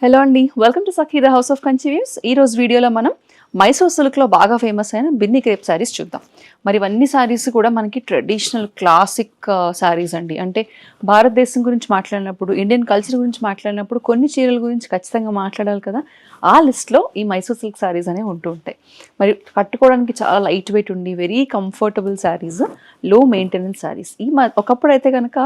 Hello అండి, welcome to Sakhira house of Kanchi views. ఈరోజు వీడియోలో మనం మైసూర్ సిల్క్లో బాగా ఫేమస్ అయిన బిన్ని క్రేప్ శారీస్ చూద్దాం. మరి ఇవన్నీ శారీస్ కూడా మనకి ట్రెడిషనల్ క్లాసిక్ శారీస్ అండి. అంటే భారతదేశం గురించి మాట్లాడినప్పుడు, ఇండియన్ కల్చర్ గురించి మాట్లాడినప్పుడు కొన్ని చీరల గురించి ఖచ్చితంగా మాట్లాడాలి కదా. ఆ లిస్ట్లో ఈ మైసూర్ సిల్క్ శారీస్ అనేవి ఉంటూ ఉంటాయి. మరి కట్టుకోవడానికి చాలా లైట్ వెయిట్ ఉండి వెరీ కంఫర్టబుల్ శారీస్, లో మెయింటెనెన్స్ శారీస్. ఒకప్పుడు అయితే కనుక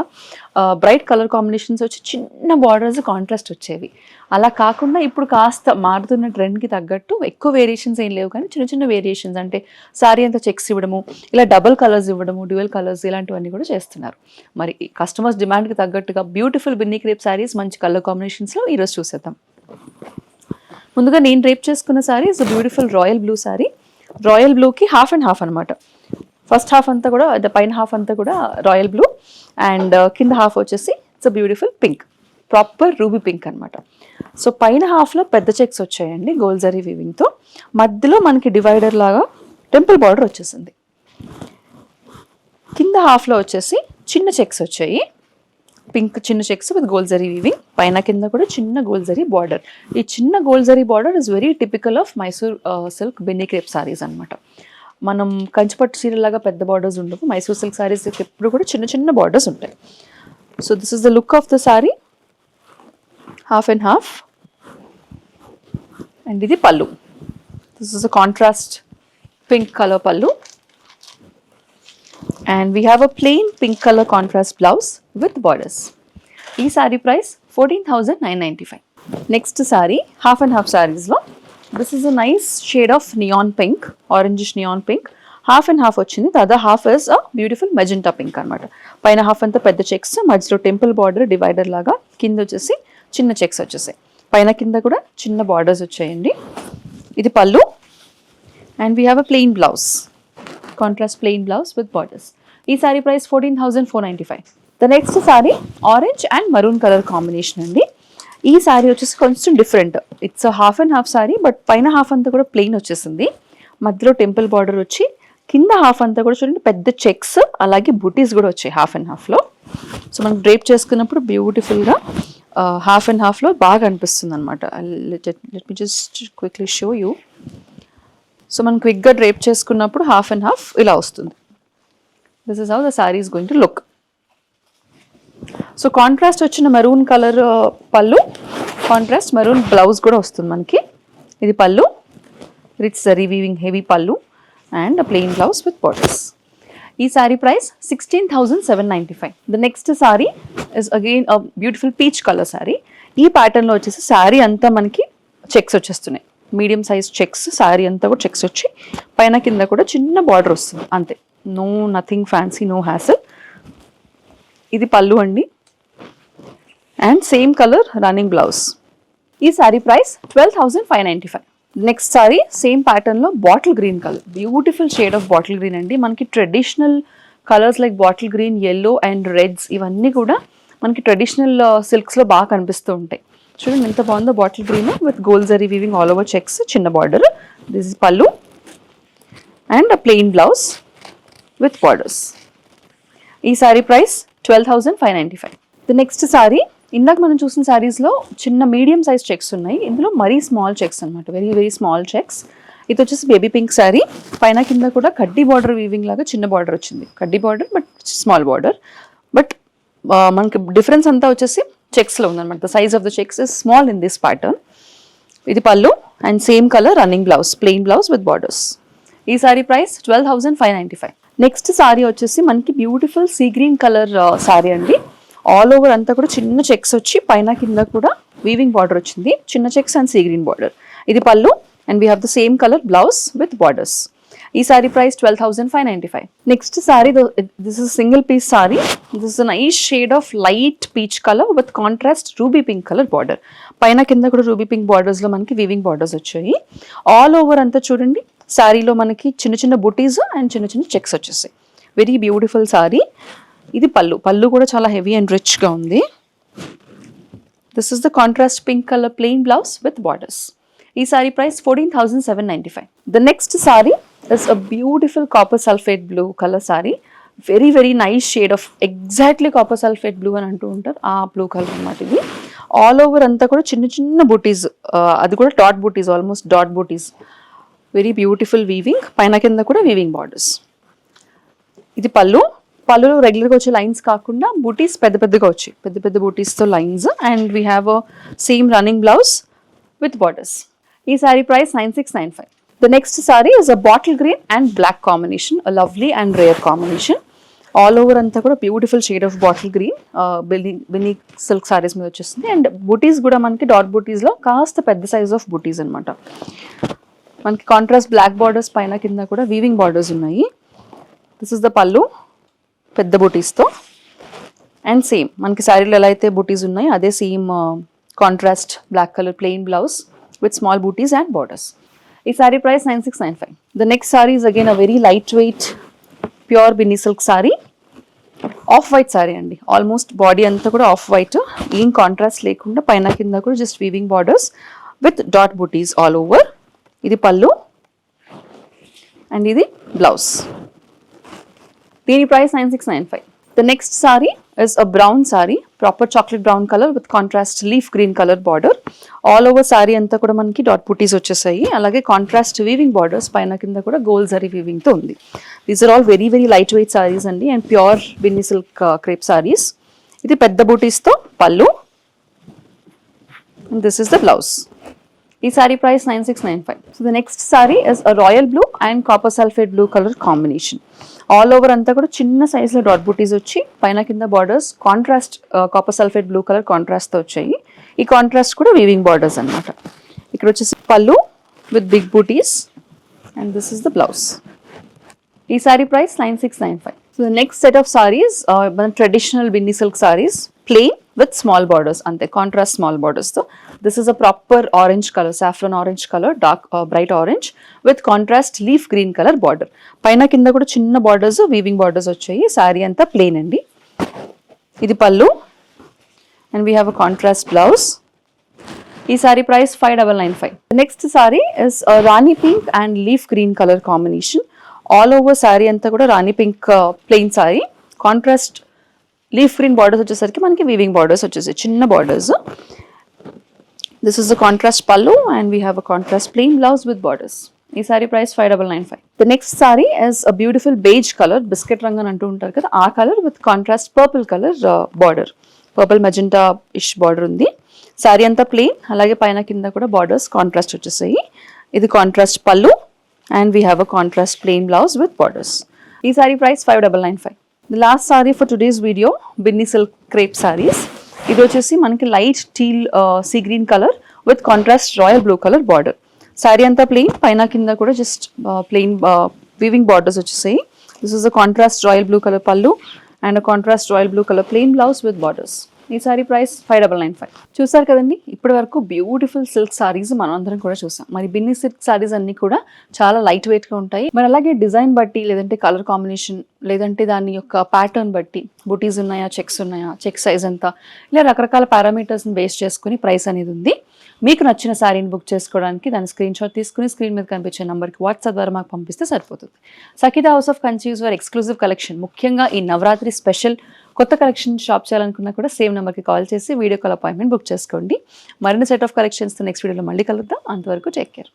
బ్రైట్ కలర్ కాంబినేషన్స్ వచ్చి చిన్న బార్డర్స్ కాంట్రాస్ట్ వచ్చేవి. అలా కాకుండా ఇప్పుడు కాస్త మారుతున్న ట్రెండ్కి తగ్గట్టు ఎక్కువ వేరియేషన్స్ ఏం లేవు, కానీ చిన్న చిన్న వేరియేషన్స్ అంటే శారీ అంతా చెక్స్ ఇవ్వడము, ఇలా డబుల్ కలర్స్ ఇవ్వడము, డ్యూయల్ కలర్స్ ఇలాంటివన్నీ కూడా చేస్తున్నారు. మరి కస్టమర్స్ డిమాండ్కి తగ్గట్టుగా బ్యూటిఫుల్ బిన్నీ క్రేప్ శారీస్ మంచి కలర్ కాంబినేషన్స్లో ఈరోజు చూసేద్దాం. ముందుగా నేను రేప్ చేసుకున్న sari is beautiful royal blue sari. Royal బ్లూకి హాఫ్ అండ్ హాఫ్ అనమాట. ఫస్ట్ హాఫ్ అంతా కూడా పైన హాఫ్ అంతా కూడా రాయల్ బ్లూ అండ్ కింద హాఫ్ వచ్చేసి it's beautiful pink, proper ruby pink అనమాట. సో పైన హాఫ్లో పెద్ద చెక్స్ వచ్చాయండి గోల్డ్ జరీ వీవింగ్తో. మధ్యలో మనకి డివైడర్ లాగా టెంపుల్ బార్డర్ వచ్చేసింది. కింద హాఫ్లో వచ్చేసి చిన్న చెక్స్ వచ్చాయి, పింక్ చిన్న checks with gold zari weaving. పైన కింద కూడా చిన్న గోల్డ్ జరీ బార్డర్. ఈ చిన్న gold zari border is very typical of Mysore silk Binny crepe saris అనమాట. మనం కంచిపట్టు చీరలాగా పెద్ద బార్డర్స్ ఉండవు. మైసూర్ సిల్క్ సారీస్ ఎప్పుడు కూడా చిన్న చిన్న బార్డర్స్ ఉంటాయి. So this is the look of the sorry, half and half. And ఇది పల్లు. This is a contrast pink colour పల్లు. And we have a plain pink color contrast blouse with borders. ఈ sari price 14,995. Next sari half and half సారీస్లో this is a nice shade of neon pink, orangish neon pink. Half and half వచ్చింది. The other half is a beautiful magenta pink అనమాట. పైన half అంతా పెద్ద checks, మధ్యలో temple border divider లాగా, కింద వచ్చేసి చిన్న చెక్స్ వచ్చేసాయి. పైన కింద కూడా చిన్న బార్డర్స్ వచ్చాయండి. ఇది పల్లు. And we have a plain blouse, contrast plain blouse with borders. ఈ sari price 14,495. The next sari orange and maroon colour combination అండి. ఈ సారీ వచ్చేసి కొంచెం different. It's half and half sari, but పైన హాఫ్ అంతా కూడా ప్లెయిన్ వచ్చేసింది. మధ్యలో టెంపుల్ బార్డర్ వచ్చి కింద హాఫ్ అంతా కూడా చూడండి పెద్ద చెక్స్, అలాగే బుటీస్ కూడా వచ్చాయి హాఫ్ అండ్ హాఫ్లో. సో మనం డ్రేప్ చేసుకున్నప్పుడు బ్యూటిఫుల్గా హాఫ్ అండ్ హాఫ్లో బాగా అనిపిస్తుంది అనమాట. Let me just quickly show you. So మనం క్విక్గా డ్రేప్ చేసుకున్నప్పుడు హాఫ్ అండ్ హాఫ్ ఇలా వస్తుంది. This is how the sorry is going to look. So contrast వచ్చిన మెరూన్ కలర్ పళ్ళు, కాంట్రాస్ట్ మెరూన్ బ్లౌజ్ కూడా వస్తుంది మనకి. ఇది పళ్ళు, రిచ్ జరీ వీవింగ్ హెవీ పళ్ళు and plain blouse with borders. ఈ sari price 16,795. The next sari is again a beautiful peach colour sorry. ఈ ప్యాటర్న్లో వచ్చేసి సారీ అంతా మనకి చెక్స్ వచ్చేస్తున్నాయి, మీడియం సైజ్ చెక్స్. సారీ అంతా కూడా చెక్స్ వచ్చి పైన కింద కూడా చిన్న బార్డర్ వస్తుంది అంతే. No nothing fancy, no hassle. ఇది పళ్ళు అండి and same colour running blouse. ఈ sari price 12,595. Next sari same ప్యాటర్న్లో bottle green colour, beautiful shade of bottle green అండి. మనకి traditional colours like bottle green, yellow and reds ఇవన్నీ కూడా మనకి ట్రెడిషనల్ సిల్క్స్లో బాగా కనిపిస్తూ ఉంటాయి. చూడండి ఎంత బాగుందో bottle green with gold zari weaving all over checks, చిన్న బార్డర్. దిస్ ఇస్ పళ్ళు and plain blouse with borders. ఈ sari price 12,595. The next sari ఇందాక మనం చూసిన శారీస్లో చిన్న మీడియం సైజ్ చెక్స్ ఉన్నాయి, ఇందులో మరీ స్మాల్ చెక్స్ అనమాట, వెరీ వెరీ స్మాల్ చెక్స్. ఇది వచ్చేసి బేబీ పింక్ శారీ. పైన కింద కూడా కడ్డీ బార్డర్ వీవింగ్ లాగా చిన్న బార్డర్ వచ్చింది, కడ్డీ border but small border. But మనకి డిఫరెన్స్ అంతా వచ్చేసి చెక్స్లో ఉందన్నమాట. The size of the checks is small in this pattern. ఇది పళ్ళు and same colour running blouse, plain blouse with borders. ఈ సారీ ప్రైస్ 12,595. నెక్స్ట్ సారీ వచ్చేసి మనకి beautiful see green colour sorry అండి. ఆల్ ఓవర్ అంతా కూడా చిన్న చెక్స్ వచ్చి పైన కింద కూడా వీవింగ్ బార్డర్ వచ్చింది, చిన్న checks and sea green border. ఇది పళ్ళు and we have the same colour blouse with borders. ఈ sari price 12,595. Next sari this is single piece sari. This is nice shade of light peach colour with contrast ruby pink colour border. పైన కింద కూడా ruby pink బార్డర్స్లో మనకి weaving borders వచ్చాయి. All over అంతా చూడండి శారీలో మనకి చిన్న చిన్న బుటీస్ అండ్ చిన్న చిన్న చెక్స్ వచ్చేసాయి. Very beautiful sari. ఇది పళ్ళు, పళ్ళు కూడా చాలా హెవీ అండ్ రిచ్గా ఉంది. This is the contrast pink colour plain blouse with borders. ఈ sari price 14,795. The next sari is a beautiful copper sulphate blue colour sari. Very very nice shade of exactly copper sulphate blue అని అంటూ ఉంటారు, ఆ blue colour అన్నమాట ఇది. All over అంతా కూడా చిన్న చిన్న బూటీస్, అది కూడా డాట్ బూటీస్, ఆల్మోస్ట్ డాట్ బూటీస్. వెరీ బ్యూటిఫుల్ వీవింగ్, పైన కింద కూడా వీవింగ్ బార్డర్స్. ఇది పళ్ళు. పళ్ళులో రెగ్యులర్గా వచ్చే లైన్స్ కాకుండా బూటీస్ పెద్ద పెద్దగా వచ్చాయి, పెద్ద పెద్ద బూటీస్తో lines. And we have a same running blouse with borders. ఈ sari price 9695. The next saree is a bottle green and black combination, a lovely and rare combination. All over anta kuda beautiful shade of bottle green, beneath silk sarees మీద వచ్చేస్తుంది. And బూటీస్ కూడా మనకి dot బూటీస్ లో కాస్త పెద్ద size of బూటీస్ అనమాట. మనకి contrast black borders, పైన కింద కూడా వీవింగ్ బార్డర్స్ ఉన్నాయి. దిస్ ఇస్ ద పళ్ళు, పెద్ద బూటీస్తో. అండ్ సేమ్ మనకి శారీలో ఎలా అయితే బూటీస్ ఉన్నాయో అదే same contrast black colour plain blouse with small booties and borders. This saree price 9695. The next saree is again a very lightweight pure binny silk saree. Off white saree andi. Almost body anta kuda off white. In contrast lekunda paina kinda kuda just weaving borders with dot booties all over. Idi pallu and idi blouse. Dini price 9695. The next saree is a brown saree, proper chocolate brown color with contrast leaf green color border. All over saree anta kuda manaki dot booties vachchesayi. Alage contrast weaving borders, paina kinda kuda gold zari weaving tho undi. These are all very very lightweight sarees andi and pure binny silk crepe sarees. Idi pedda booties tho pallu and this is the blouse. This saree price 9695. So the next saree is a royal blue and copper sulphate blue color combination. All over అంతా కూడా చిన్న సైజులో dot బూటీస్ వచ్చి పైన కింద borders contrast copper sulphate blue colour కాంట్రాస్ట్తో వచ్చాయి. ఈ కాంట్రాస్ట్ కూడా వీవింగ్ బార్డర్స్ అనమాట. ఇక్కడ వచ్చేసి పళ్ళు విత్ బిగ్ బూటీస్ and this is the blouse. ఈ sari price 9695. So the next set of saris మన traditional Binny silk saris, plain with small borders, అంతే కాంట్రాస్ట్ స్మాల్ బార్డర్స్తో. This is a proper orange colour, saffron orange colour, dark bright orange with contrast leaf green colour border. పైన కింద కూడా చిన్న borders weaving borders వచ్చాయి. శారీ అంతా plain అండి. ఇది పళ్ళు and we have a contrast blouse. ఈ sari price 5995. Next sari is rani pink and leaf green colour combination. All over sari అంతా కూడా rani pink plain sari, contrast leaf green borders వచ్చేసరికి మనకి వీవింగ్ బార్డర్స్ వచ్చేసాయి, చిన్న borders. This is the contrast pallu and we have a contrast plain blouse with borders. ఈ sari price 5995. The next sari is a beautiful beige colour, biscuit రంగు అని అంటూ ఉంటారు కదా, ఆ colour with contrast purple colour border, purple magenta ఇష్ border ఉంది. Sorry అంతా ప్లెయిన్, అలాగే పైన కింద కూడా బార్డర్స్ కాంట్రాస్ట్ వచ్చేసాయి. ఇది contrast pallu and we have a contrast plain blouse with borders. ఈ sari price 5995. The last sari for today's video, Binny silk crepe saris. ఇది వచ్చేసి మనకి light teal sea green colour with contrast royal blue colour border. Sari అంతా plain, పైన కింద కూడా just plain weaving borders వచ్చేసాయి. This is a contrast royal blue colour pallu and contrast royal blue colour plain blouse with borders. ఈ sari price 5995. చూసారు కదండి, ఇప్పటి వరకు బ్యూటిఫుల్ సిల్క్ సారీస్ మనం అందరం కూడా చూసాం. మరి బిన్నీ సిల్క్ సారీస్ అన్ని కూడా చాలా లైట్ వెయిట్ గా ఉంటాయి. మరి అలాగే డిజైన్ బట్టి, లేదంటే కలర్ కాంబినేషన్, లేదంటే దాని యొక్క ప్యాటర్న్ బట్టి బుటీస్ ఉన్నాయా, చెక్స్ ఉన్నాయా, చెక్ సైజ్ ఎంత, ఇలా రకరకాల పారామీటర్స్ని బేస్ చేసుకుని ప్రైస్ అనేది ఉంది. మీకు నచ్చిన శారీని బుక్ చేసుకోవడానికి దాని స్క్రీన్ షాట్ తీసుకుని స్క్రీన్ మీద కనిపించే నెంబర్కి వాట్సాప్ ద్వారా మాకు పంపిస్తే సరిపోతుంది. సఖిత హౌస్ ఆఫ్ కంచీస్ వారి ఎక్స్క్లూజివ్ కలెక్షన్, ముఖ్యంగా ఈ నవరాత్రి స్పెషల్ కొత్త కలెక్షన్ షాప్ చేయాలనుకున్నా కూడా సేమ్ నెంబర్కి కాల్ చేసి వీడియో కాల్ అపాయింట్మెంట్ బుక్ చేసుకోండి. మరిన్ని సెట్ ఆఫ్ కలెక్షన్స్ నెక్స్ట్ వీడియోలో మళ్ళీ కలుద్దాం. అంతవరకు టేక్ కేర్.